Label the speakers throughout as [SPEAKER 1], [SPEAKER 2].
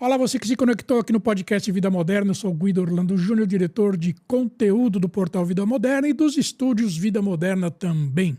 [SPEAKER 1] Olá, você que se conectou aqui no podcast Vida Moderna. Eu sou o Guido Orlando Júnior, diretor de conteúdo do portal Vida Moderna e dos estúdios Vida Moderna também.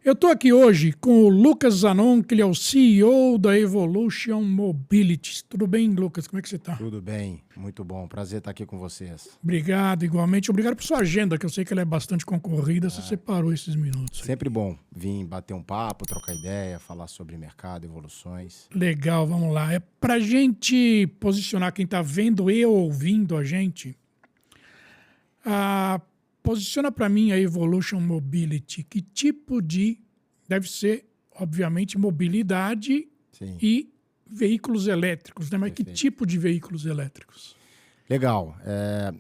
[SPEAKER 1] Eu estou aqui hoje com o Lucas Zanon, que ele é o CEO da Evolution Mobility. Tudo bem, Lucas? Como é que você está?
[SPEAKER 2] Tudo bem, muito bom. Prazer estar aqui com vocês.
[SPEAKER 1] Obrigado, igualmente. Obrigado por sua agenda, que eu sei que ela é bastante concorrida. Você separou esses minutos.
[SPEAKER 2] Sempre bom vir bater um papo, trocar ideia, falar sobre mercado, evoluções.
[SPEAKER 1] Legal, vamos lá. É para a gente posicionar quem está vendo e ouvindo a gente. Posiciona para mim a Evolution Mobility. Que tipo de... Deve ser, obviamente, mobilidade
[SPEAKER 2] Sim.
[SPEAKER 1] e veículos elétricos, né? Mas
[SPEAKER 2] Perfeito.
[SPEAKER 1] que tipo de veículos elétricos?
[SPEAKER 2] Legal.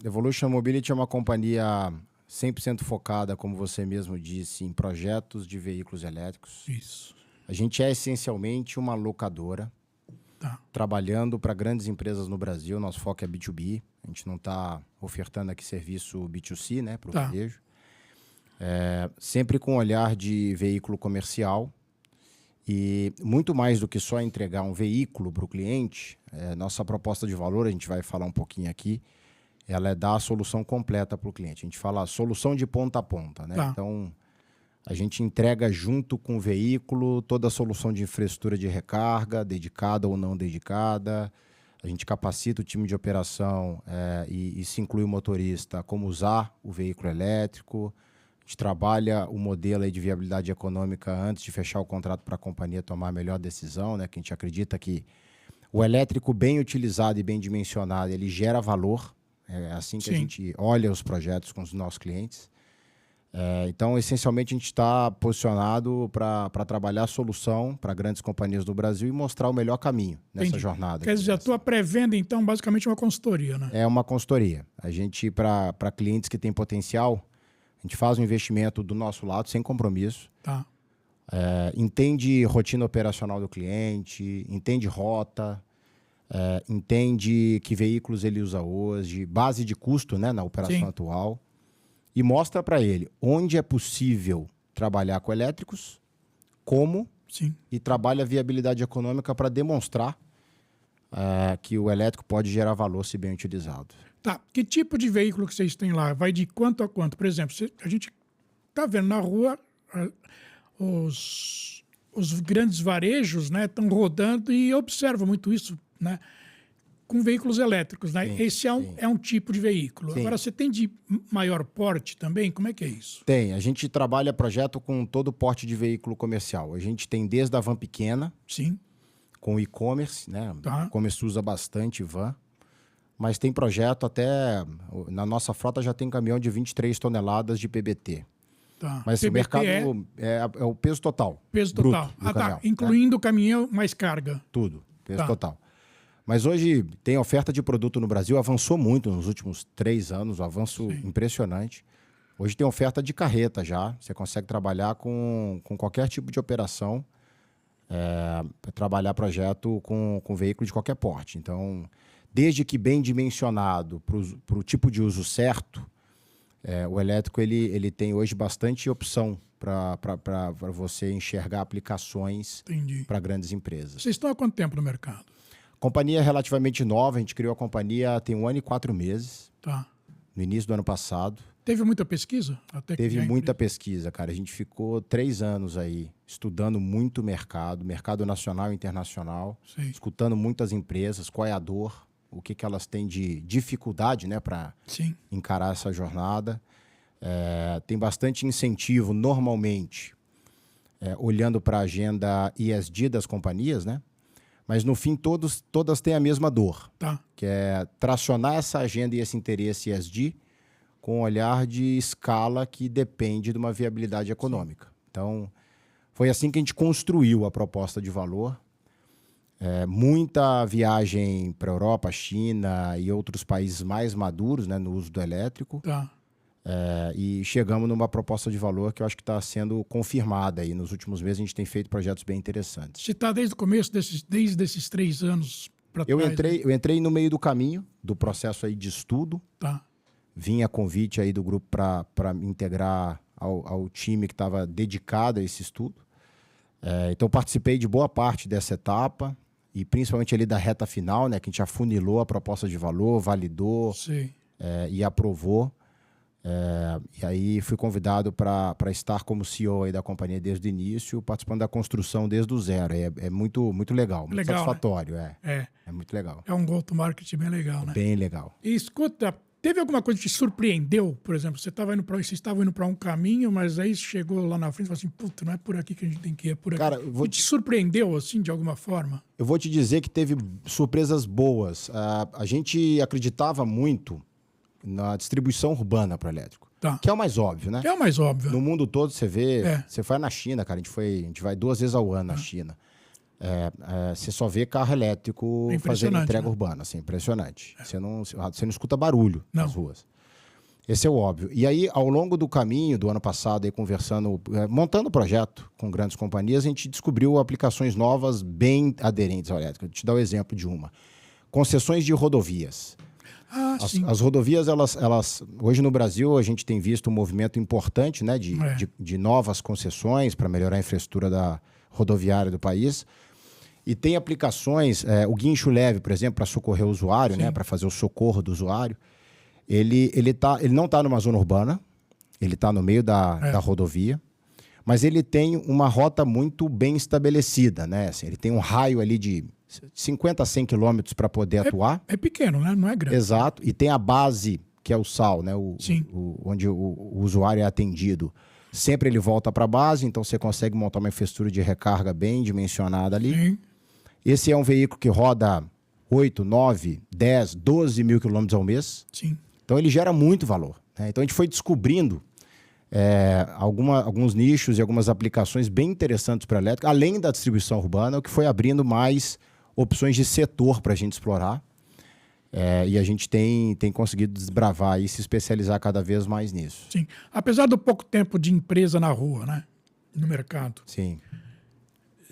[SPEAKER 2] Evolution Mobility é uma companhia 100% focada, como você mesmo disse, em projetos de veículos elétricos.
[SPEAKER 1] Isso.
[SPEAKER 2] A gente é essencialmente uma locadora,
[SPEAKER 1] Tá.
[SPEAKER 2] trabalhando para grandes empresas no Brasil. Nosso foco é B2B. A gente não está ofertando aqui serviço B2C, né, para o
[SPEAKER 1] Tá.
[SPEAKER 2] varejo. Sempre com olhar de veículo comercial. E muito mais do que só entregar um veículo para o cliente, nossa proposta de valor, a gente vai falar um pouquinho aqui, ela é dar a solução completa para o cliente. A gente fala solução de ponta a ponta, né?
[SPEAKER 1] Tá.
[SPEAKER 2] Então, a gente entrega junto com o veículo toda a solução de infraestrutura de recarga, dedicada ou não dedicada. A gente capacita o time de operação e se inclui o motorista como usar o veículo elétrico. A gente trabalha o modelo aí de viabilidade econômica antes de fechar o contrato para a companhia tomar a melhor decisão, né? Que a gente acredita que o elétrico bem utilizado e bem dimensionado, ele gera valor. É assim que
[SPEAKER 1] Sim.
[SPEAKER 2] a gente olha os projetos com os nossos clientes. Então, essencialmente, a gente está posicionado para trabalhar a solução para grandes companhias do Brasil e mostrar o melhor caminho nessa
[SPEAKER 1] Entendi.
[SPEAKER 2] jornada.
[SPEAKER 1] Quer dizer, a tua pré-venda, então, basicamente é uma consultoria, né?
[SPEAKER 2] É uma consultoria. A gente, para clientes que têm potencial, a gente faz um investimento do nosso lado, sem compromisso.
[SPEAKER 1] Tá.
[SPEAKER 2] Entende rotina operacional do cliente, entende rota, entende que veículos ele usa hoje, base de custo, né, na operação
[SPEAKER 1] Sim.
[SPEAKER 2] atual. E mostra para ele onde é possível trabalhar com elétricos, como,
[SPEAKER 1] Sim.
[SPEAKER 2] e trabalha a viabilidade econômica para demonstrar que o elétrico pode gerar valor se bem utilizado.
[SPEAKER 1] Tá. Que tipo de veículo que vocês têm lá? Vai de quanto a quanto? Por exemplo, a gente tá vendo na rua os grandes varejos, né, estão rodando e observa muito isso, né, com veículos elétricos, né?
[SPEAKER 2] Sim,
[SPEAKER 1] Esse é um tipo de veículo.
[SPEAKER 2] Sim.
[SPEAKER 1] Agora, você tem de maior porte também? Como é que é isso?
[SPEAKER 2] Tem. A gente trabalha projeto com todo porte de veículo comercial. A gente tem desde a van pequena,
[SPEAKER 1] Sim.
[SPEAKER 2] com e-commerce, né?
[SPEAKER 1] Tá.
[SPEAKER 2] O e-commerce usa bastante van. Mas tem projeto até... Na nossa frota já tem caminhão de 23 toneladas de PBT.
[SPEAKER 1] Tá.
[SPEAKER 2] Mas o
[SPEAKER 1] PBT
[SPEAKER 2] mercado é o peso total.
[SPEAKER 1] peso
[SPEAKER 2] bruto
[SPEAKER 1] total.
[SPEAKER 2] do caminhão,
[SPEAKER 1] Tá. Incluindo o caminhão mais carga.
[SPEAKER 2] Tudo. Peso
[SPEAKER 1] Tá.
[SPEAKER 2] total. Mas hoje tem oferta de produto no Brasil. Avançou muito nos últimos 3 anos. Um avanço impressionante. Hoje tem oferta de carreta já. Você consegue trabalhar com qualquer tipo de operação. Trabalhar projeto com veículo de qualquer porte. Então, desde que bem dimensionado para o tipo de uso certo, o elétrico ele tem hoje bastante opção para você enxergar aplicações
[SPEAKER 1] Entendi.
[SPEAKER 2] para grandes empresas.
[SPEAKER 1] Vocês estão há quanto tempo no mercado?
[SPEAKER 2] Companhia relativamente nova. A gente criou a companhia tem 1 ano e 4 meses,
[SPEAKER 1] Tá.
[SPEAKER 2] no início do ano passado.
[SPEAKER 1] Teve muita pesquisa? Até que
[SPEAKER 2] Teve
[SPEAKER 1] a
[SPEAKER 2] muita
[SPEAKER 1] empresa-
[SPEAKER 2] pesquisa, cara. A gente ficou 3 anos aí estudando muito o mercado nacional e internacional,
[SPEAKER 1] Sei.
[SPEAKER 2] escutando muitas empresas, qual é a dor, o que elas têm de dificuldade, né, para
[SPEAKER 1] Sim.
[SPEAKER 2] encarar essa jornada. Tem bastante incentivo, normalmente, olhando para a agenda ESG das companhias, né? Mas, no fim, todas têm a mesma dor,
[SPEAKER 1] Tá.
[SPEAKER 2] que é tracionar essa agenda e esse interesse ESG com um olhar de escala que depende de uma viabilidade econômica. Então, foi assim que a gente construiu a proposta de valor. Muita viagem para a Europa, China e outros países mais maduros, né, no uso do elétrico.
[SPEAKER 1] Tá.
[SPEAKER 2] E chegamos numa proposta de valor que eu acho que está sendo confirmada aí. Nos últimos meses a gente tem feito projetos bem interessantes.
[SPEAKER 1] Você está desde o começo, desde esses 3 anos para
[SPEAKER 2] Eu
[SPEAKER 1] trás?
[SPEAKER 2] entrei, eu entrei no meio do caminho do processo aí de estudo.
[SPEAKER 1] Tá.
[SPEAKER 2] Vinha convite aí do grupo para me integrar ao time que estava dedicado a esse estudo. Então participei de boa parte dessa etapa e principalmente ali da reta final, né, que a gente afunilou a proposta de valor, validou e aprovou. E aí fui convidado para estar como CEO aí da companhia desde o início, participando da construção desde o zero. É muito, muito legal, muito satisfatório.
[SPEAKER 1] Né?
[SPEAKER 2] É muito legal.
[SPEAKER 1] É um go-to-market bem legal, né?
[SPEAKER 2] Bem legal.
[SPEAKER 1] E escuta, teve alguma coisa que te surpreendeu? Por exemplo, vocês estavam indo para um caminho, mas aí chegou lá na frente e falou assim, puta, não é por aqui que a gente tem que ir, é por aqui.
[SPEAKER 2] Cara,
[SPEAKER 1] te surpreendeu, assim, de alguma forma?
[SPEAKER 2] Eu vou te dizer que teve surpresas boas. A gente acreditava muito na distribuição urbana para o elétrico. Que é o mais óbvio, né?
[SPEAKER 1] É o mais óbvio.
[SPEAKER 2] No mundo todo você vê... Você vai na China, cara. A gente vai 2 vezes ao ano na China. Você só vê carro elétrico fazendo entrega urbana. Assim, impressionante. Você não escuta barulho nas ruas. Esse é o óbvio. E aí, ao longo do caminho do ano passado, aí, conversando, montando o projeto com grandes companhias, a gente descobriu aplicações novas bem aderentes ao elétrico. Vou te dar o exemplo de uma. Concessões de rodovias. As rodovias, elas hoje no Brasil, a gente tem visto um movimento importante, né, de novas concessões para melhorar a infraestrutura rodoviária do país. E tem aplicações, o guincho leve, por exemplo, para socorrer o usuário, né, para fazer o socorro do usuário. Ele não está numa zona urbana, ele está no meio da rodovia, mas ele tem uma rota muito bem estabelecida, né? Assim, ele tem um raio ali de 50 a 100 quilômetros para poder atuar.
[SPEAKER 1] É pequeno, né? Não é grande.
[SPEAKER 2] Exato. E tem a base, que é o SAL, né? Onde o usuário é atendido. Sempre ele volta para a base, então você consegue montar uma infraestrutura de recarga bem dimensionada ali.
[SPEAKER 1] Sim.
[SPEAKER 2] Esse é um veículo que roda 8, 9, 10, 12 mil quilômetros ao mês.
[SPEAKER 1] Sim.
[SPEAKER 2] Então ele gera muito valor, né? Então a gente foi descobrindo alguns nichos e algumas aplicações bem interessantes para a elétrica, além da distribuição urbana, o que foi abrindo mais opções de setor para a gente explorar. E a gente tem conseguido desbravar e se especializar cada vez mais nisso.
[SPEAKER 1] Sim. Apesar do pouco tempo de empresa na rua, né? No mercado.
[SPEAKER 2] Sim.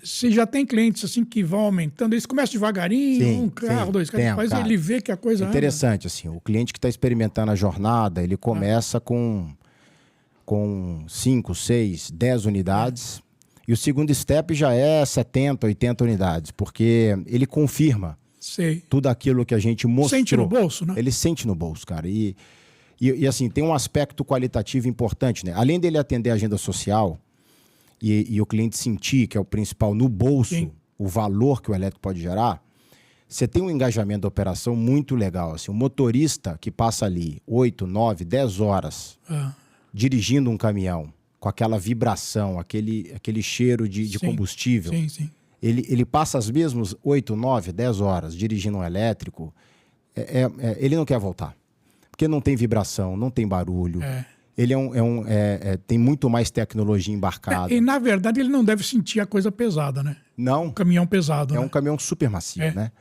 [SPEAKER 1] Você já tem clientes assim que vão aumentando, eles começam devagarinho, carro, 2 carros, depois ele vê que a coisa
[SPEAKER 2] interessante, assim, o cliente que está experimentando a jornada, ele começa com 5, 6, 10 unidades, e o segundo step já é 70, 80 unidades, porque ele confirma tudo aquilo que a gente mostrou.
[SPEAKER 1] Sente no bolso, né?
[SPEAKER 2] Ele sente no bolso, cara. E assim, tem um aspecto qualitativo importante, né? Além dele atender a agenda social e o cliente sentir, que é o principal, no bolso, o valor que o elétrico pode gerar, você tem um engajamento da operação muito legal. Assim, o motorista que passa ali 8, 9, 10 horas dirigindo um caminhão, com aquela vibração, aquele cheiro de combustível, ele passa as mesmas 8, 9, 10 horas dirigindo um elétrico, ele não quer voltar. Porque não tem vibração, não tem barulho. Ele tem muito mais tecnologia embarcada.
[SPEAKER 1] E, na verdade, ele não deve sentir a coisa pesada, né?
[SPEAKER 2] Não.
[SPEAKER 1] Um caminhão pesado,
[SPEAKER 2] né? Um caminhão super macio, né?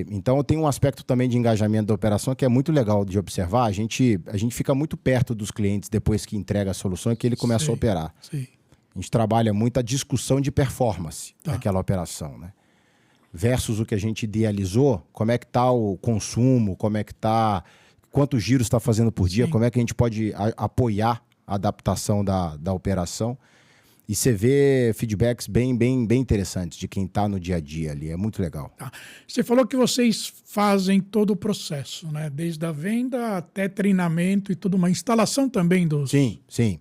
[SPEAKER 2] Então, tem um aspecto também de engajamento da operação que é muito legal de observar. A gente fica muito perto dos clientes depois que entrega a solução e que ele começa a operar. A gente trabalha muito a discussão de performance daquela operação, né? Versus o que a gente idealizou, como é que está o consumo, como é que está... Quantos giros está fazendo por dia, como é que a gente pode apoiar a adaptação da operação. E você vê feedbacks bem interessantes de quem está no dia a dia ali. É muito legal.
[SPEAKER 1] Você falou que vocês fazem todo o processo, né? Desde a venda até treinamento e tudo, uma instalação também dos...
[SPEAKER 2] Sim.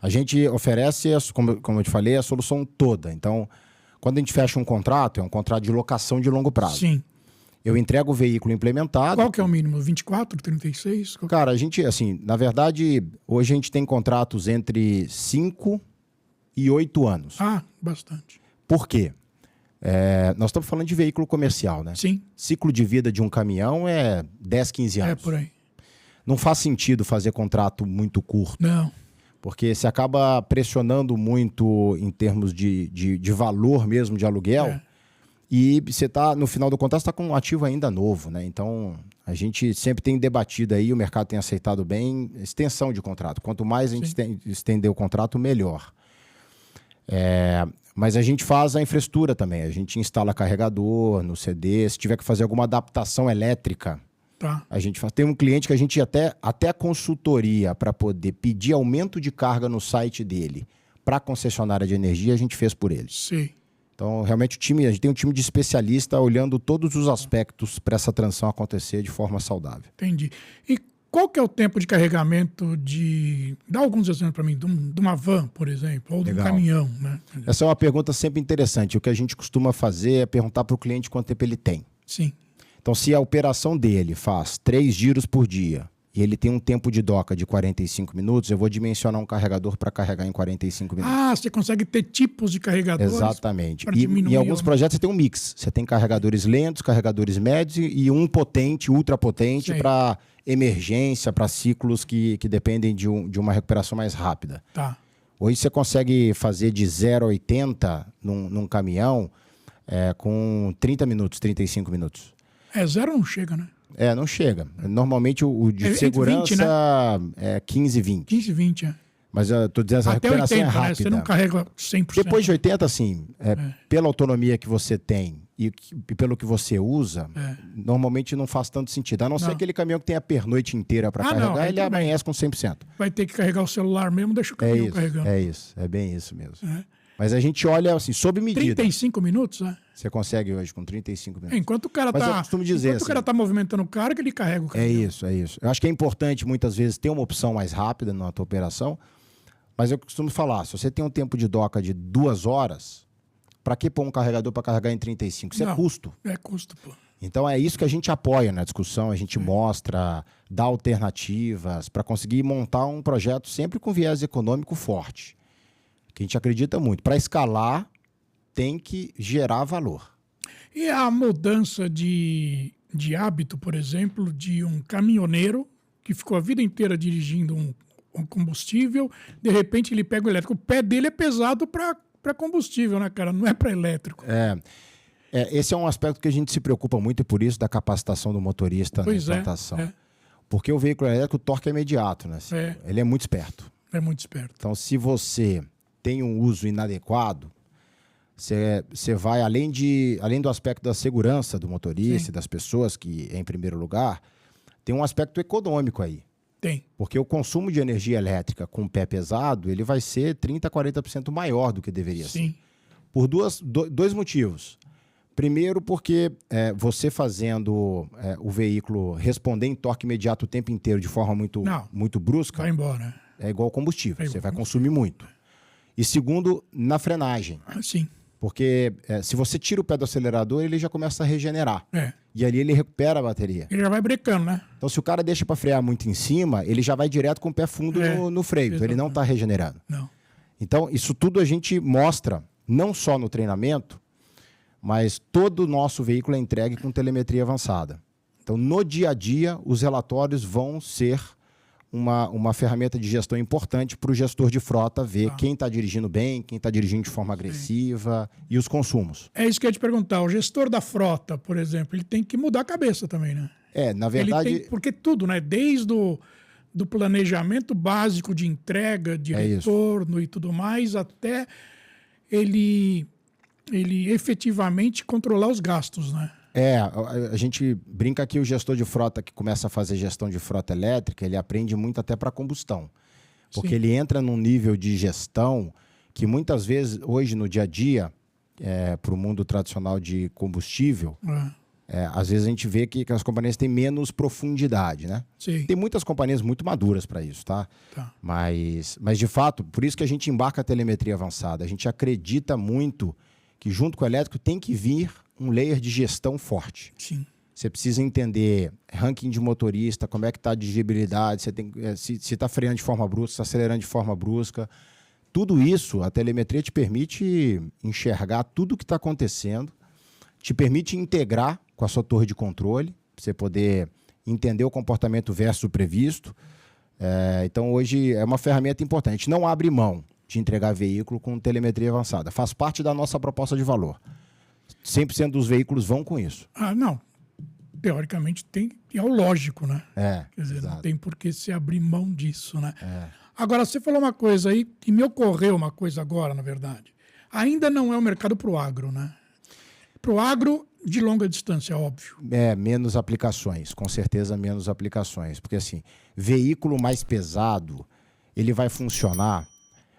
[SPEAKER 2] A gente oferece, como eu te falei, a solução toda. Então, quando a gente fecha um contrato, é um contrato de locação de longo prazo.
[SPEAKER 1] Sim.
[SPEAKER 2] Eu entrego o veículo implementado.
[SPEAKER 1] Qual que é o mínimo? 24, 36?
[SPEAKER 2] Cara, a gente, assim, na verdade, hoje a gente tem contratos entre 5 e 8 anos.
[SPEAKER 1] Bastante.
[SPEAKER 2] Por quê? Nós estamos falando de veículo comercial, né?
[SPEAKER 1] Sim.
[SPEAKER 2] Ciclo de vida de um caminhão é 10, 15 anos.
[SPEAKER 1] Por aí.
[SPEAKER 2] Não faz sentido fazer contrato muito curto.
[SPEAKER 1] Não.
[SPEAKER 2] Porque você acaba pressionando muito em termos de valor mesmo de aluguel. E você está, no final do contrato, você está com um ativo ainda novo, né? Então, a gente sempre tem debatido aí, o mercado tem aceitado bem, extensão de contrato. Quanto mais a gente estender o contrato, melhor. Mas a gente faz a infraestrutura também. A gente instala carregador no CD. Se tiver que fazer alguma adaptação elétrica, a gente faz. Tem um cliente que a gente até a consultoria para poder pedir aumento de carga no site dele para a concessionária de energia, a gente fez por ele.
[SPEAKER 1] Sim.
[SPEAKER 2] Então, realmente, a gente tem um time de especialista olhando todos os aspectos para essa transição acontecer de forma saudável.
[SPEAKER 1] Entendi. E qual que é o tempo de carregamento Dá alguns exemplos para mim, de uma van, por exemplo, ou de um caminhão, né?
[SPEAKER 2] Essa é uma pergunta sempre interessante. O que a gente costuma fazer é perguntar para o cliente quanto tempo ele tem.
[SPEAKER 1] Sim.
[SPEAKER 2] Então, se a operação dele faz 3 giros por dia e ele tem um tempo de doca de 45 minutos, eu vou dimensionar um carregador para carregar em 45 minutos.
[SPEAKER 1] Ah, você consegue ter tipos de carregadores?
[SPEAKER 2] Exatamente.
[SPEAKER 1] Para
[SPEAKER 2] E
[SPEAKER 1] diminuir
[SPEAKER 2] em alguns projetos você tem um mix. Você tem carregadores lentos, carregadores médios e um potente, ultra potente para emergência, para ciclos que dependem de uma recuperação mais rápida.
[SPEAKER 1] Tá.
[SPEAKER 2] Hoje você consegue fazer de 0 a 80 num caminhão com 30 minutos, 35 minutos.
[SPEAKER 1] 0 não chega, né?
[SPEAKER 2] Não chega. Normalmente o de segurança
[SPEAKER 1] 20, né?
[SPEAKER 2] É 15, 20.
[SPEAKER 1] 15, 20, é.
[SPEAKER 2] Mas eu tô dizendo, essa
[SPEAKER 1] Até
[SPEAKER 2] recuperação
[SPEAKER 1] 80,
[SPEAKER 2] é rápida.
[SPEAKER 1] né? Você não carrega 100%.
[SPEAKER 2] Depois de 80, assim, pela autonomia que você tem e pelo que você usa, normalmente não faz tanto sentido. A não ser aquele caminhão que tem a pernoite inteira para carregar, ele amanhece com 100%.
[SPEAKER 1] Vai ter que carregar o celular mesmo, deixa o caminhão carregando.
[SPEAKER 2] É isso, é bem isso mesmo. Mas a gente olha assim, sob medida.
[SPEAKER 1] 35 minutos, né?
[SPEAKER 2] Você consegue hoje com 35 minutos.
[SPEAKER 1] Enquanto o cara
[SPEAKER 2] Mas eu costumo dizer
[SPEAKER 1] o cara tá movimentando o carro, que ele carrega o caminhão.
[SPEAKER 2] É isso. Eu acho que é importante, muitas vezes, ter uma opção mais rápida na tua operação. Mas eu costumo falar, se você tem um tempo de doca de 2 horas, para que pôr um carregador para carregar em 35? Isso é custo.
[SPEAKER 1] É custo, pô.
[SPEAKER 2] Então é isso que a gente apoia na discussão, a gente mostra, dá alternativas para conseguir montar um projeto sempre com viés econômico forte. Que a gente acredita muito. Para escalar, tem que gerar valor.
[SPEAKER 1] E a mudança de hábito, por exemplo, de um caminhoneiro que ficou a vida inteira dirigindo um combustível, de repente ele pega o elétrico. O pé dele é pesado para combustível, né, cara? Não é para elétrico.
[SPEAKER 2] Esse é um aspecto que a gente se preocupa muito e por isso da capacitação do motorista na implantação. Porque o veículo elétrico, o torque é imediato, né? Ele é muito esperto.
[SPEAKER 1] É muito esperto.
[SPEAKER 2] Então, se você tem um uso inadequado, você vai, além do aspecto da segurança do motorista e das pessoas, que é em primeiro lugar, tem um aspecto econômico aí.
[SPEAKER 1] Tem.
[SPEAKER 2] Porque o consumo de energia elétrica com pé pesado, ele vai ser 30% a 40% maior do que deveria ser. Por dois motivos. Primeiro, porque você fazendo o veículo responder em torque imediato o tempo inteiro de forma muito brusca,
[SPEAKER 1] vai embora.
[SPEAKER 2] É igual combustível, você vai consumir muito. E segundo, na frenagem.
[SPEAKER 1] Sim.
[SPEAKER 2] Porque se você tira o pé do acelerador, ele já começa a regenerar. E ali ele recupera a bateria.
[SPEAKER 1] Ele já vai brecando, né?
[SPEAKER 2] Então, se o cara deixa para frear muito em cima, ele já vai direto com o pé fundo no freio. Então, ele não está regenerando.
[SPEAKER 1] Não.
[SPEAKER 2] Então, isso tudo a gente mostra, não só no treinamento, mas todo o nosso veículo é entregue com telemetria avançada. Então, no dia a dia, os relatórios vão ser uma ferramenta de gestão importante para o gestor de frota ver quem está dirigindo bem, quem está dirigindo de forma agressiva e os consumos.
[SPEAKER 1] É isso que eu ia te perguntar. O gestor da frota, por exemplo, ele tem que mudar a cabeça também, né?
[SPEAKER 2] Na verdade...
[SPEAKER 1] porque tudo, né? Desde do planejamento básico de entrega, de retorno e tudo mais, até ele efetivamente controlar os gastos, né?
[SPEAKER 2] A gente brinca que o gestor de frota que começa a fazer gestão de frota elétrica, ele aprende muito até para combustão. Porque ele entra num nível de gestão que muitas vezes, hoje no dia a dia, para o mundo tradicional de combustível, às vezes a gente vê que as companhias têm menos profundidade, né?
[SPEAKER 1] Sim.
[SPEAKER 2] Tem muitas companhias muito maduras para isso, tá? Mas, de fato, por isso que a gente embarca a telemetria avançada. A gente acredita muito que junto com o elétrico tem que vir um layer de gestão forte.
[SPEAKER 1] Sim.
[SPEAKER 2] Você precisa entender ranking de motorista, como é que está a dirigibilidade, se está freando de forma brusca, se está acelerando de forma brusca. Tudo isso, a telemetria te permite enxergar tudo o que está acontecendo, te permite integrar com a sua torre de controle, para você poder entender o comportamento versus o previsto. Então, hoje é uma ferramenta importante. A gente não abre mão de entregar veículo com telemetria avançada. Faz parte da nossa proposta de valor. 100% dos veículos vão com isso.
[SPEAKER 1] Não. Teoricamente é o lógico, né?
[SPEAKER 2] Quer
[SPEAKER 1] dizer,
[SPEAKER 2] exato.
[SPEAKER 1] Não tem por que se abrir mão disso, né? Agora, você falou uma coisa aí, que me ocorreu uma coisa agora, na verdade. Ainda não é um mercado para o agro, né? Para o agro de longa distância, óbvio.
[SPEAKER 2] Menos aplicações, com certeza menos aplicações. Porque assim, veículo mais pesado, ele vai funcionar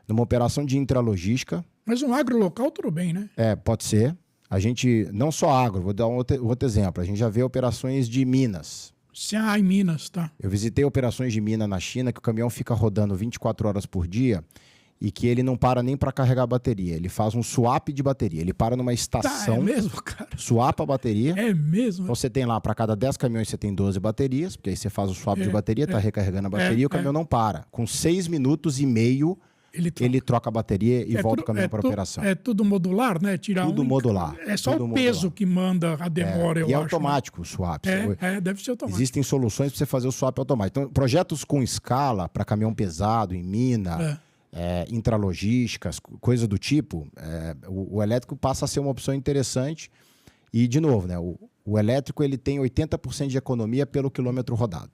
[SPEAKER 2] Numa operação de intralogística.
[SPEAKER 1] Mas um agro local, tudo bem, né?
[SPEAKER 2] Pode ser. A gente, não só agro, vou dar um outro exemplo. A gente já vê operações de minas.
[SPEAKER 1] Em Minas, tá.
[SPEAKER 2] Eu visitei operações de mina na China que o caminhão fica rodando 24 horas por dia e que ele não para nem para carregar a bateria. Ele faz um swap de bateria. Ele para numa estação,
[SPEAKER 1] É mesmo, cara?
[SPEAKER 2] swapa a bateria.
[SPEAKER 1] É mesmo?
[SPEAKER 2] Então você tem lá, para cada 10 caminhões, você tem 12 baterias, porque aí você faz o swap de bateria, tá recarregando a bateria e o caminhão não para. Com 6 minutos e meio, ele troca a bateria e volta o caminhão para operação.
[SPEAKER 1] É tudo modular, né?
[SPEAKER 2] Tudo modular.
[SPEAKER 1] É só
[SPEAKER 2] tudo
[SPEAKER 1] o peso
[SPEAKER 2] modular.
[SPEAKER 1] que manda a demora, eu acho.
[SPEAKER 2] E é automático o swap.
[SPEAKER 1] Deve ser automático.
[SPEAKER 2] Existem soluções para você fazer o swap automático. Então, projetos com escala para caminhão pesado, em mina, intralogísticas, coisa do tipo, o elétrico passa a ser uma opção interessante. E, de novo, né, o elétrico ele tem 80% de economia pelo quilômetro rodado.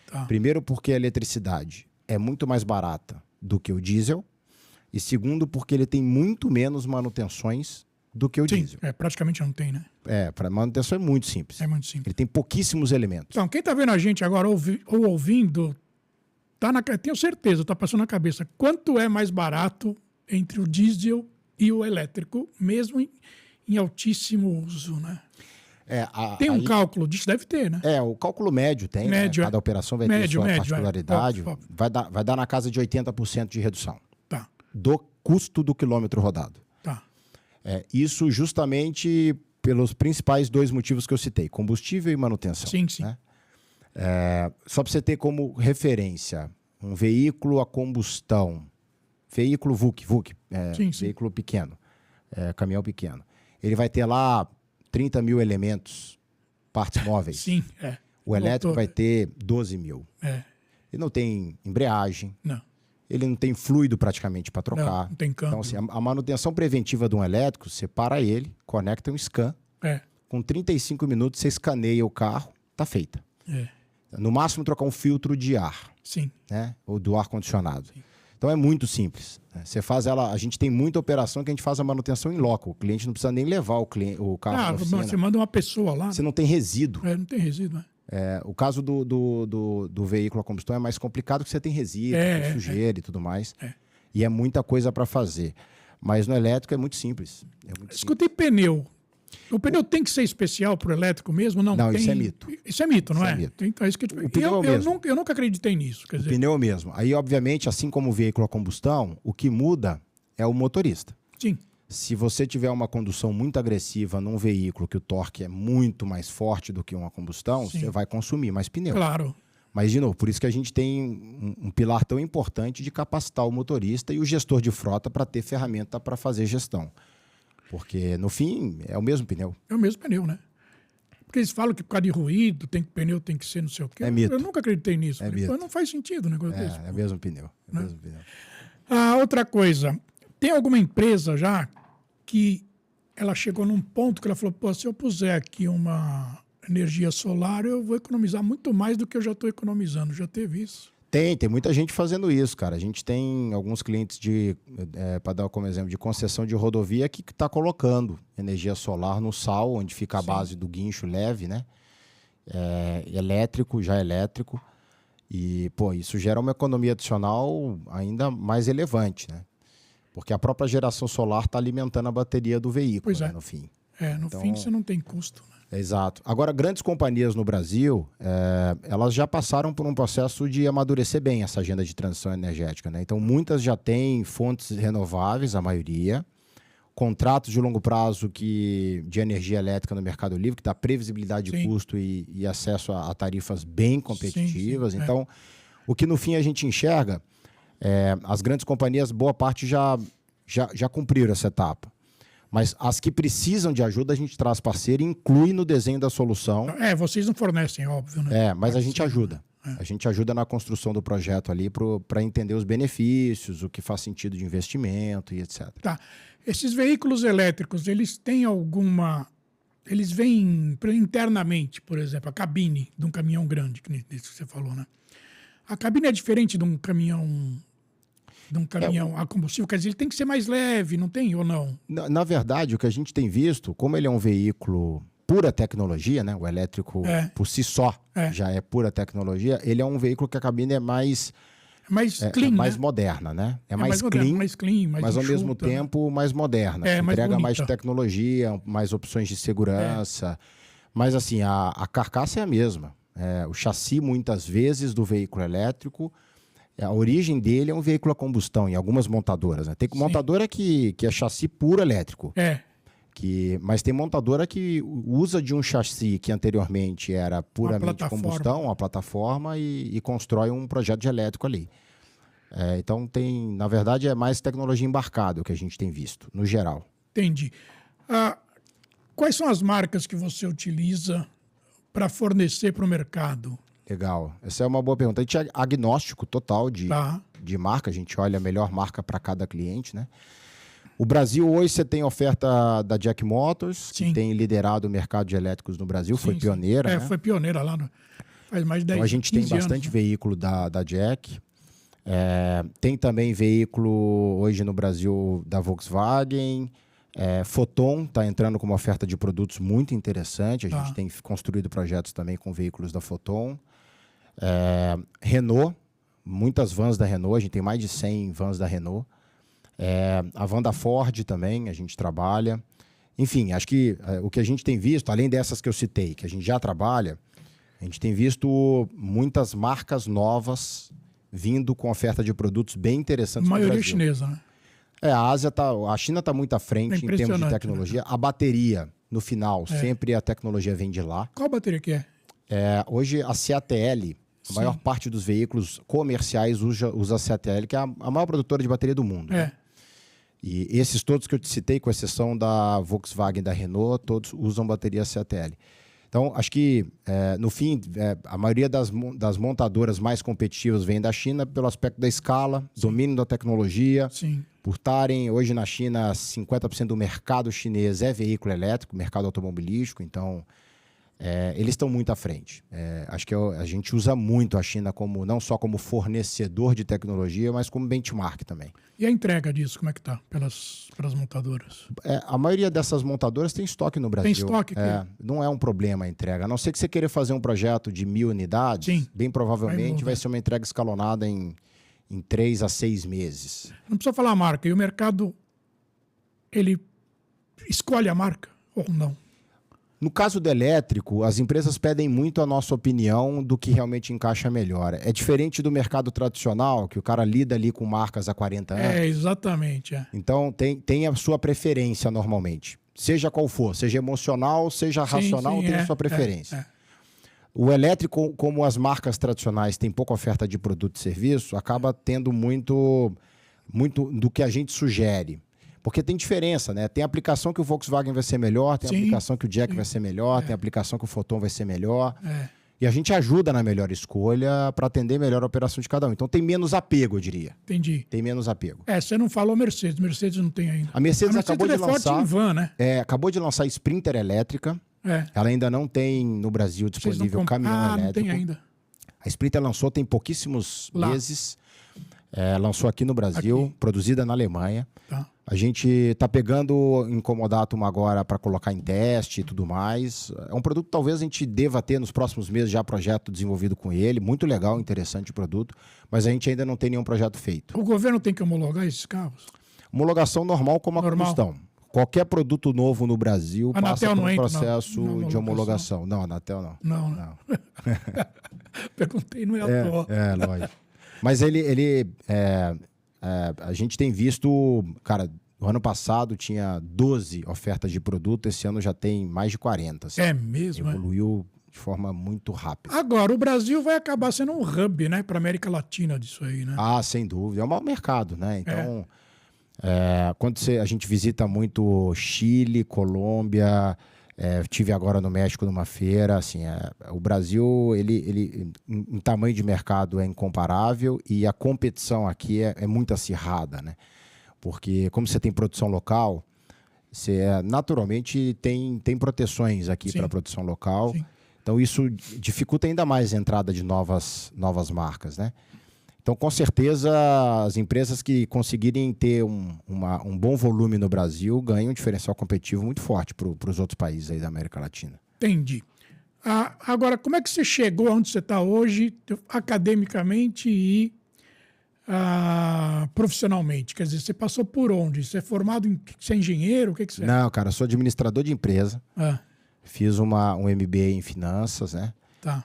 [SPEAKER 1] Tá.
[SPEAKER 2] Primeiro, porque a eletricidade é muito mais barata do que o diesel. E segundo, porque ele tem muito menos manutenções do que o diesel.
[SPEAKER 1] Praticamente não tem, né?
[SPEAKER 2] Para manutenção é muito simples.
[SPEAKER 1] É muito simples.
[SPEAKER 2] Ele tem pouquíssimos elementos.
[SPEAKER 1] Então, quem está vendo a gente agora ou ouvindo, tenho certeza, está passando na cabeça, quanto é mais barato entre o diesel e o elétrico, mesmo em altíssimo uso, né? Tem um cálculo disso? Deve ter, né?
[SPEAKER 2] O cálculo médio tem,
[SPEAKER 1] médio,
[SPEAKER 2] né? Cada operação vai ter sua particularidade. Vai dar na casa de 80% de redução do custo do quilômetro rodado.
[SPEAKER 1] Tá.
[SPEAKER 2] Isso justamente pelos principais 2 motivos que eu citei, combustível e manutenção.
[SPEAKER 1] Sim.
[SPEAKER 2] Né? Só para você ter como referência, um veículo a combustão, veículo VUC, veículo pequeno, caminhão pequeno, ele vai ter lá 30 mil elementos, partes móveis.
[SPEAKER 1] Sim,
[SPEAKER 2] O elétrico vai ter 12 mil. Ele não tem embreagem.
[SPEAKER 1] Não.
[SPEAKER 2] Ele não tem fluido praticamente para trocar.
[SPEAKER 1] Não tem câmbio.
[SPEAKER 2] Então, assim, a manutenção preventiva de um elétrico, você para ele, conecta um scan. Com 35 minutos, você escaneia o carro, tá feita. No máximo, trocar um filtro de ar.
[SPEAKER 1] Sim.
[SPEAKER 2] Né? Ou do ar-condicionado. Então, é muito simples. Você faz ela... A gente tem muita operação que a gente faz a manutenção em loco. O cliente não precisa nem levar o carro na oficina.
[SPEAKER 1] Você manda uma pessoa lá.
[SPEAKER 2] Você não tem resíduo.
[SPEAKER 1] Não tem resíduo, né?
[SPEAKER 2] O caso do veículo a combustão é mais complicado porque você tem resíduo, tem sujeira e tudo mais. E é muita coisa para fazer. Mas no elétrico é muito simples.
[SPEAKER 1] Escutei pneu. O pneu tem que ser especial para o elétrico mesmo? Não,
[SPEAKER 2] isso é mito.
[SPEAKER 1] Isso é mito, não é?
[SPEAKER 2] Mito.
[SPEAKER 1] Então, isso que
[SPEAKER 2] o pneu é o mesmo.
[SPEAKER 1] Eu nunca acreditei nisso.
[SPEAKER 2] O pneu é o mesmo. Aí, obviamente, assim como o veículo a combustão, o que muda é o motorista.
[SPEAKER 1] Sim.
[SPEAKER 2] Se você tiver uma condução muito agressiva num veículo que o torque é muito mais forte do que uma combustão, você vai consumir mais pneu.
[SPEAKER 1] Claro.
[SPEAKER 2] Mas, de novo, por isso que a gente tem um pilar tão importante de capacitar o motorista e o gestor de frota para ter ferramenta para fazer gestão. Porque, no fim, é o mesmo pneu.
[SPEAKER 1] É o mesmo pneu, né? Porque eles falam que por causa de ruído, pneu tem que ser não sei o quê.
[SPEAKER 2] É mito.
[SPEAKER 1] Eu nunca acreditei nisso.
[SPEAKER 2] Mito.
[SPEAKER 1] Não faz sentido o negócio desse.
[SPEAKER 2] É o mesmo pneu.
[SPEAKER 1] Outra coisa. Tem alguma empresa já que ela chegou num ponto que ela falou, pô, se eu puser aqui uma energia solar, eu vou economizar muito mais do que eu já estou economizando. Já teve isso?
[SPEAKER 2] Tem muita gente fazendo isso, cara. A gente tem alguns clientes para dar como exemplo, de concessão de rodovia que está colocando energia solar no sal, onde fica a base do guincho leve, né? Elétrico. E, pô, isso gera uma economia adicional ainda mais elevante, né? Porque a própria geração solar está alimentando a bateria do veículo, né, no fim.
[SPEAKER 1] No fim você não tem custo, né?
[SPEAKER 2] Exato. Agora, grandes companhias no Brasil, elas já passaram por um processo de amadurecer bem essa agenda de transição energética, né? Então, muitas já têm fontes renováveis, a maioria, contratos de longo prazo de energia elétrica no Mercado Livre, que dá previsibilidade de custo e acesso a tarifas bem competitivas.
[SPEAKER 1] Sim,
[SPEAKER 2] então, o que no fim a gente enxerga, as grandes companhias, boa parte já cumpriram essa etapa. Mas as que precisam de ajuda, a gente traz parceiro e inclui no desenho da solução.
[SPEAKER 1] Vocês não fornecem, óbvio, né?
[SPEAKER 2] Mas a gente ajuda. A gente ajuda na construção do projeto ali para entender os benefícios, o que faz sentido de investimento e etc.
[SPEAKER 1] Tá. Esses veículos elétricos, eles têm alguma... Eles vêm internamente, por exemplo, a cabine de um caminhão grande, que você falou, né? A cabine é diferente de um caminhão a combustível, quer dizer, ele tem que ser mais leve, não tem ou não?
[SPEAKER 2] Na verdade, o que a gente tem visto, como ele é um veículo pura tecnologia, né? O elétrico por si só já é pura tecnologia, ele é um veículo que a cabine é mais
[SPEAKER 1] Mais clean,
[SPEAKER 2] mais
[SPEAKER 1] né?
[SPEAKER 2] moderna, né? É mais
[SPEAKER 1] moderna,
[SPEAKER 2] clean,
[SPEAKER 1] mais clean, mais
[SPEAKER 2] mas ao
[SPEAKER 1] enxuta,
[SPEAKER 2] mesmo tempo mais moderna.
[SPEAKER 1] mais
[SPEAKER 2] Entrega mais
[SPEAKER 1] bonita.
[SPEAKER 2] tecnologia, mais opções de segurança. Mas assim, a carcaça é a mesma. O chassi, muitas vezes, do veículo elétrico, a origem dele é um veículo a combustão, em algumas montadoras. Né? Tem montadora que é chassi puro elétrico. Mas tem montadora que usa de um chassi que anteriormente era puramente combustão, uma plataforma, e constrói um projeto de elétrico ali. Então, na verdade, é mais tecnologia embarcada que a gente tem visto, no geral.
[SPEAKER 1] Entendi. Quais são as marcas que você utiliza para fornecer para o mercado?
[SPEAKER 2] Legal. Essa é uma boa pergunta. A gente é agnóstico total de marca. A gente olha a melhor marca para cada cliente, né? O Brasil, hoje, você tem oferta da Jack Motors, que tem liderado o mercado de elétricos no Brasil. Foi pioneira, né?
[SPEAKER 1] Foi pioneira lá. Faz mais de 10 anos.
[SPEAKER 2] Então, a gente tem bastante veículo da Jack. Tem também veículo, hoje, no Brasil, da Volkswagen. Foton está entrando com uma oferta de produtos muito interessante. A gente tem construído projetos também com veículos da Foton. Renault, muitas vans da Renault. A gente tem mais de 100 vans da Renault. A van da Ford também, a gente trabalha. Enfim, acho que o que a gente tem visto, além dessas que eu citei, que a gente já trabalha, a gente tem visto muitas marcas novas vindo com oferta de produtos bem interessantes no Brasil.
[SPEAKER 1] Maioria chinesa, né?
[SPEAKER 2] A China está muito à frente em termos de tecnologia. Né? A bateria, no final, sempre a tecnologia vem de lá.
[SPEAKER 1] Qual bateria que é?
[SPEAKER 2] Hoje, a CATL, a maior parte dos veículos comerciais usa a CATL, que é a maior produtora de bateria do mundo. Né? E esses todos que eu te citei, com exceção da Volkswagen e da Renault, todos usam bateria CATL. Então, acho que, no fim, a maioria das montadoras mais competitivas vem da China pelo aspecto da escala, domínio da tecnologia.
[SPEAKER 1] Sim.
[SPEAKER 2] Por estarem, hoje na China, 50% do mercado chinês é veículo elétrico, mercado automobilístico. Então, eles estão muito à frente. Acho que a gente usa muito a China não só como fornecedor de tecnologia, mas como benchmark também.
[SPEAKER 1] E a entrega disso, como é que está pelas montadoras?
[SPEAKER 2] A maioria dessas montadoras tem estoque no Brasil.
[SPEAKER 1] Tem estoque aqui?
[SPEAKER 2] Não é um problema a entrega. A não ser que você queira fazer um projeto de 1.000 unidades, bem provavelmente vai ser uma entrega escalonada em 3 a 6 meses.
[SPEAKER 1] Não precisa falar a marca. E o mercado, ele escolhe a marca ou não?
[SPEAKER 2] No caso do elétrico, as empresas pedem muito a nossa opinião do que realmente encaixa melhor. É diferente do mercado tradicional, que o cara lida ali com marcas há 40 anos.
[SPEAKER 1] Exatamente.
[SPEAKER 2] Então, tem a sua preferência normalmente. Seja qual for, seja emocional, seja racional, tem a sua preferência. O elétrico, como as marcas tradicionais têm pouca oferta de produto e serviço, acaba tendo muito do que a gente sugere. Porque tem diferença, né? Tem aplicação que o Volkswagen vai ser melhor, tem aplicação que o Jack vai ser melhor, tem aplicação que o Foton vai ser melhor. E a gente ajuda na melhor escolha para atender melhor a operação de cada um. Então tem menos apego, eu diria.
[SPEAKER 1] Entendi.
[SPEAKER 2] Tem menos apego.
[SPEAKER 1] Você não falou Mercedes. Mercedes não tem ainda.
[SPEAKER 2] A Mercedes acabou de lançar...
[SPEAKER 1] forte em van, né?
[SPEAKER 2] Acabou de lançar a Sprinter elétrica. Ela ainda não tem no Brasil disponível caminhão elétrico.
[SPEAKER 1] Não tem ainda.
[SPEAKER 2] A Sprinter lançou tem pouquíssimos meses. Lançou aqui no Brasil, produzida na Alemanha. A gente está pegando em comodato uma agora para colocar em teste e tudo mais. É um produto que talvez a gente deva ter nos próximos meses já projeto desenvolvido com ele. Muito legal, interessante o produto, mas a gente ainda não tem nenhum projeto feito.
[SPEAKER 1] O governo tem que homologar esses carros?
[SPEAKER 2] Homologação normal como a combustão. Qualquer produto novo no Brasil passa por um processo de homologação. Não, a Anatel não.
[SPEAKER 1] Não. Perguntei, não é à toa.
[SPEAKER 2] Lógico. Mas a gente tem visto, cara, no ano passado tinha 12 ofertas de produto, esse ano já tem mais de 40. Assim.
[SPEAKER 1] É mesmo?
[SPEAKER 2] Evoluiu de forma muito rápida.
[SPEAKER 1] Agora, o Brasil vai acabar sendo um hub, né, para a América Latina disso aí, né?
[SPEAKER 2] Sem dúvida. É um mau mercado, né? Então, quando a gente visita muito Chile, Colômbia... Tive agora no México numa feira, assim, o Brasil, ele em tamanho de mercado é incomparável e a competição aqui é muito acirrada, né? Porque como você tem produção local, você naturalmente tem proteções aqui para a produção local, então isso dificulta ainda mais a entrada de novas marcas, né? Então, com certeza, as empresas que conseguirem ter um bom volume no Brasil ganham um diferencial competitivo muito forte para os outros países aí da América Latina.
[SPEAKER 1] Entendi. Agora, como é que você chegou onde você está hoje, academicamente, e profissionalmente? Quer dizer, você passou por onde? Você é formado em... Você é engenheiro? O que você é?
[SPEAKER 2] Não, cara, eu sou administrador de empresa. Fiz um MBA em finanças, né?
[SPEAKER 1] Tá.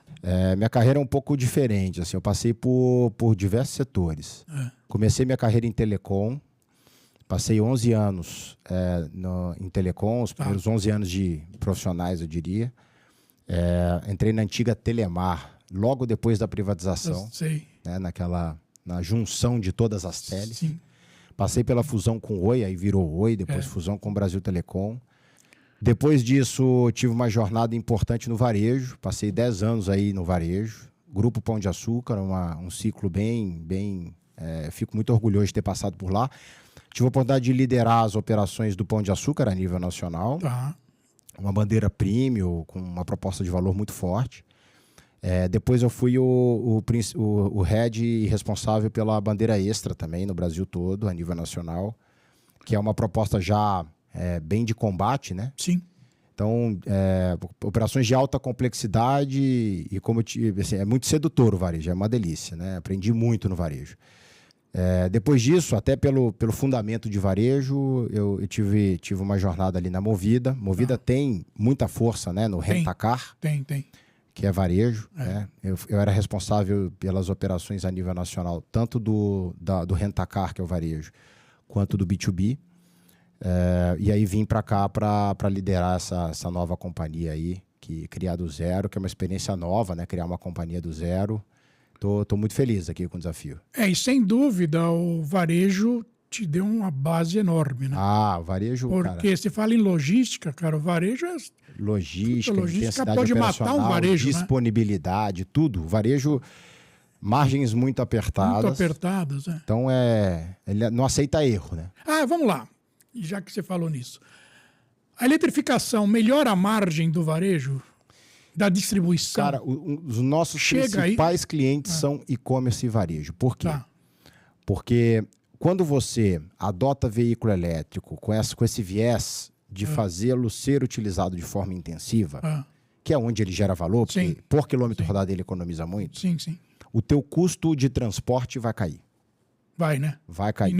[SPEAKER 2] Minha carreira é um pouco diferente, assim, eu passei por diversos setores. Comecei minha carreira em telecom, passei 11 anos em telecom, os primeiros 11 anos de profissionais, eu diria. Entrei na antiga Telemar, logo depois da privatização, né, na junção de todas as teles.
[SPEAKER 1] Sim.
[SPEAKER 2] Passei pela fusão com o Oi, aí virou Oi, depois fusão com o Brasil Telecom. Depois disso, tive uma jornada importante no varejo, passei 10 anos aí no varejo. Grupo Pão de Açúcar, um ciclo bem... fico muito orgulhoso de ter passado por lá. Tive a oportunidade de liderar as operações do Pão de Açúcar a nível nacional.
[SPEAKER 1] Tá.
[SPEAKER 2] Uma bandeira premium, com uma proposta de valor muito forte. Depois eu fui o head responsável pela bandeira extra também no Brasil todo, a nível nacional, que é uma proposta já bem de combate, né?
[SPEAKER 1] Sim.
[SPEAKER 2] Então, operações de alta complexidade e como assim, é muito sedutor o varejo, é uma delícia, né? Aprendi muito no varejo. Depois disso, até pelo fundamento de varejo, eu tive uma jornada ali na Movida. Movida tem muita força, né, no Rentacar.
[SPEAKER 1] Tem.
[SPEAKER 2] Que é varejo. Né? Eu era responsável pelas operações a nível nacional, tanto do Rentacar, que é o varejo, quanto do B2B. E aí vim para cá para liderar essa nova companhia aí, que criar do zero, que é uma experiência nova, né? Criar uma companhia do zero. Tô muito feliz aqui com o desafio.
[SPEAKER 1] E sem dúvida o varejo te deu uma base enorme, né?
[SPEAKER 2] O varejo,
[SPEAKER 1] porque se fala em logística, cara, o varejo é...
[SPEAKER 2] Logística
[SPEAKER 1] pode matar um varejo,
[SPEAKER 2] disponibilidade, né? Tudo. O varejo, margens muito apertadas.
[SPEAKER 1] Muito apertadas,
[SPEAKER 2] Então, ele não aceita erro, né?
[SPEAKER 1] Vamos lá, já que você falou nisso. A eletrificação melhora a margem do varejo, da distribuição?
[SPEAKER 2] Cara, os nossos principais clientes são e-commerce e varejo. Por quê? Porque quando você adota veículo elétrico com esse viés de fazê-lo ser utilizado de forma intensiva, que é onde ele gera valor, porque por quilômetro rodado ele economiza muito,
[SPEAKER 1] sim.
[SPEAKER 2] O teu custo de transporte vai cair.
[SPEAKER 1] Vai, né?
[SPEAKER 2] Vai cair.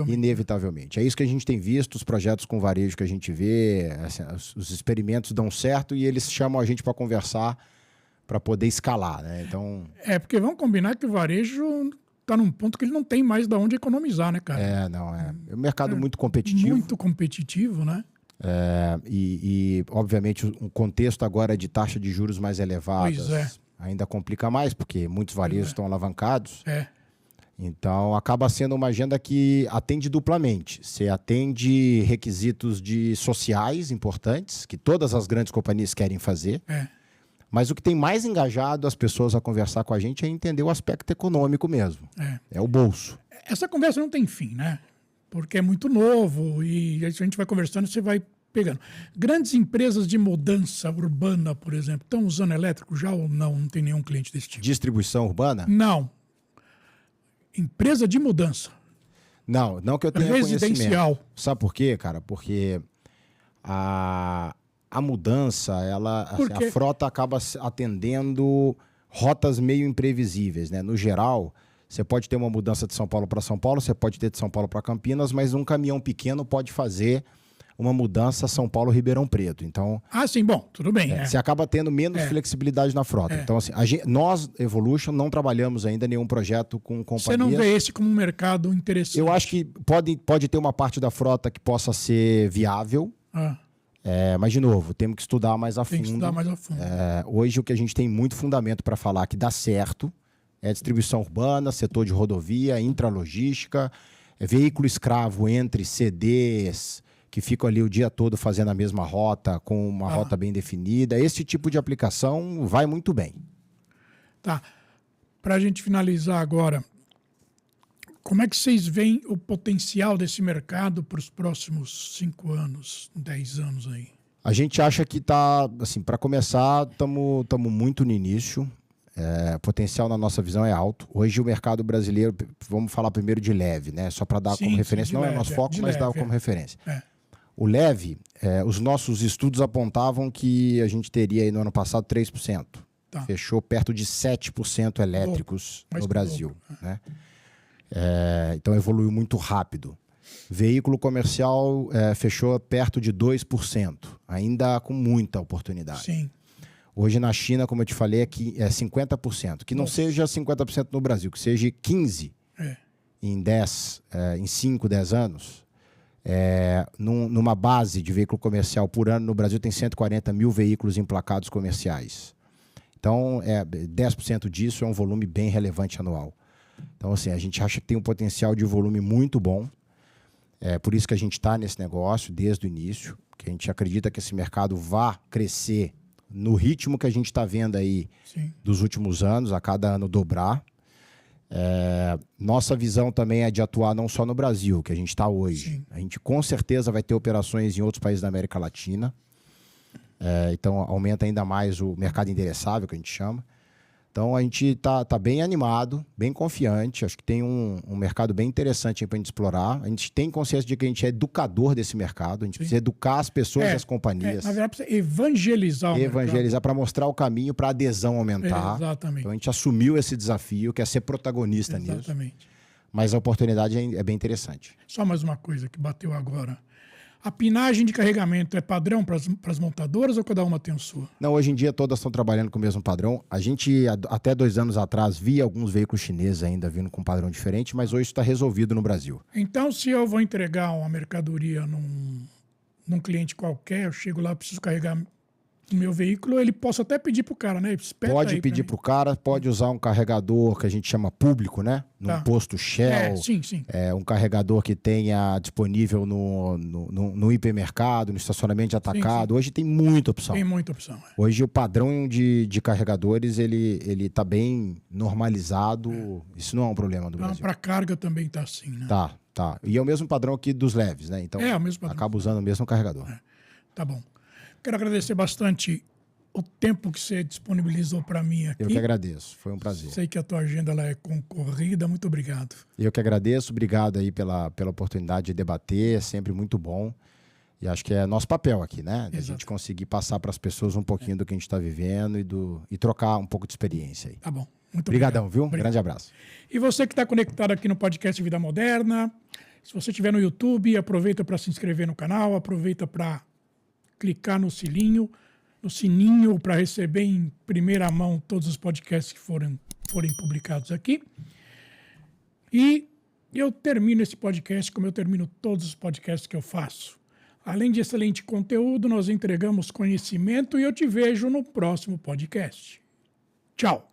[SPEAKER 2] Inevitavelmente. É isso que a gente tem visto, os projetos com varejo que a gente vê, assim, os experimentos dão certo e eles chamam a gente para conversar para poder escalar, né? Então...
[SPEAKER 1] porque vamos combinar que o varejo está num ponto que ele não tem mais de onde economizar, né, cara?
[SPEAKER 2] É um mercado muito competitivo.
[SPEAKER 1] Muito competitivo, né?
[SPEAKER 2] E obviamente, um contexto agora de taxa de juros mais elevadas ainda complica mais, porque muitos varejos estão alavancados. Então, acaba sendo uma agenda que atende duplamente. Você atende requisitos sociais importantes, que todas as grandes companhias querem fazer. Mas o que tem mais engajado as pessoas a conversar com a gente é entender o aspecto econômico mesmo. É o bolso.
[SPEAKER 1] Essa conversa não tem fim, né? Porque é muito novo e a gente vai conversando e você vai pegando. Grandes empresas de mudança urbana, por exemplo, estão usando elétrico já ou não? Não tem nenhum cliente desse tipo.
[SPEAKER 2] Distribuição urbana?
[SPEAKER 1] Não. Empresa de mudança.
[SPEAKER 2] Não que eu tenha
[SPEAKER 1] residencial.
[SPEAKER 2] Conhecimento. Sabe por quê, cara? Porque a mudança, a frota acaba atendendo rotas meio imprevisíveis, né? No geral, você pode ter uma mudança de São Paulo para São Paulo, você pode ter de São Paulo para Campinas, mas um caminhão pequeno pode fazer uma mudança São Paulo-Ribeirão Preto. Então,
[SPEAKER 1] sim, bom, tudo bem.
[SPEAKER 2] Você acaba tendo menos flexibilidade na frota. Então, assim, nós, Evolution, não trabalhamos ainda nenhum projeto com companhias.
[SPEAKER 1] Você não vê esse como um mercado interessante?
[SPEAKER 2] Eu acho que pode ter uma parte da frota que possa ser viável. Mas, de novo, temos que estudar mais a fundo.
[SPEAKER 1] Tem que estudar mais a fundo.
[SPEAKER 2] Hoje, o que a gente tem muito fundamento para falar que dá certo é distribuição urbana, setor de rodovia, intralogística, veículo escravo entre CDs, que ficam ali o dia todo fazendo a mesma rota, com uma rota bem definida. Esse tipo de aplicação vai muito bem.
[SPEAKER 1] Tá. Para a gente finalizar agora, como é que vocês veem o potencial desse mercado para os próximos 5 anos, 10 anos aí?
[SPEAKER 2] A gente acha que está, assim, para começar, estamos muito no início. O potencial na nossa visão é alto. Hoje o mercado brasileiro, vamos falar primeiro de leve, né? Só para dar como referência, não é o nosso foco, mas dá como referência. O leve, os nossos estudos apontavam que a gente teria aí no ano passado 3%. Fechou perto de 7% elétricos no Brasil. Né? Então evoluiu muito rápido. Veículo comercial fechou perto de 2%, ainda com muita oportunidade.
[SPEAKER 1] Sim.
[SPEAKER 2] Hoje na China, como eu te falei, é 50%. Que não seja 50% no Brasil, que seja 15% em 5, 10 anos. Numa base de veículo comercial por ano, no Brasil tem 140 mil veículos emplacados comerciais. Então, 10% disso é um volume bem relevante anual. Então, assim, a gente acha que tem um potencial de volume muito bom. Por isso que a gente está nesse negócio desde o início, que a gente acredita que esse mercado vá crescer no ritmo que a gente está vendo aí dos últimos anos, a cada ano dobrar. Nossa visão também é de atuar não só no Brasil, que a gente está hoje. Sim. A gente com certeza vai ter operações em outros países da América Latina. Então aumenta ainda mais o mercado endereçável, que a gente chama. Então a gente tá bem animado, bem confiante. Acho que tem um mercado bem interessante para a gente explorar. A gente tem consciência de que a gente é educador desse mercado. A gente precisa educar as pessoas e as companhias.
[SPEAKER 1] Na verdade, precisa evangelizar o mercado.
[SPEAKER 2] Para mostrar o caminho para a adesão aumentar.
[SPEAKER 1] Exatamente.
[SPEAKER 2] Então a gente assumiu esse desafio, que é ser protagonista nisso.
[SPEAKER 1] Exatamente.
[SPEAKER 2] Mas a oportunidade é bem interessante.
[SPEAKER 1] Só mais uma coisa que bateu agora. A pinagem de carregamento é padrão para as montadoras ou cada uma tem a sua?
[SPEAKER 2] Não, hoje em dia todas estão trabalhando com o mesmo padrão. A gente, até 2 anos atrás, via alguns veículos chineses ainda vindo com um padrão diferente, mas hoje está resolvido no Brasil.
[SPEAKER 1] Então, se eu vou entregar uma mercadoria num cliente qualquer, eu chego lá, preciso carregar o meu veículo, ele posso até pedir para o cara, né?
[SPEAKER 2] Pode pedir para o cara, pode usar um carregador que a gente chama público, né? Num posto Shell.
[SPEAKER 1] Sim.
[SPEAKER 2] Um carregador que tenha disponível no hipermercado, no estacionamento de atacado. Sim. Hoje tem muita opção.
[SPEAKER 1] Tem muita opção.
[SPEAKER 2] Hoje o padrão de carregadores, ele tá bem normalizado. Isso não é um problema do Brasil.
[SPEAKER 1] Para carga também tá assim, né?
[SPEAKER 2] Tá. E é o mesmo padrão aqui dos leves, né? Então,
[SPEAKER 1] o mesmo padrão.
[SPEAKER 2] Acaba usando o mesmo carregador.
[SPEAKER 1] Tá bom. Quero agradecer bastante o tempo que você disponibilizou para mim aqui.
[SPEAKER 2] Eu que agradeço, foi um prazer.
[SPEAKER 1] Sei que a tua agenda ela é concorrida, muito obrigado.
[SPEAKER 2] Eu que agradeço, obrigado aí pela oportunidade de debater, é sempre muito bom. E acho que é nosso papel aqui, né? A gente conseguir passar para as pessoas um pouquinho do que a gente está vivendo e trocar um pouco de experiência aí.
[SPEAKER 1] Tá bom, muito
[SPEAKER 2] obrigadão,
[SPEAKER 1] obrigado.
[SPEAKER 2] Viu?
[SPEAKER 1] Obrigado.
[SPEAKER 2] Grande abraço.
[SPEAKER 1] E você que está conectado aqui no podcast Vida Moderna, se você estiver no YouTube, aproveita para se inscrever no canal, aproveita para clicar no sininho para receber em primeira mão todos os podcasts que forem publicados aqui. E eu termino esse podcast como eu termino todos os podcasts que eu faço. Além de excelente conteúdo, nós entregamos conhecimento e eu te vejo no próximo podcast. Tchau!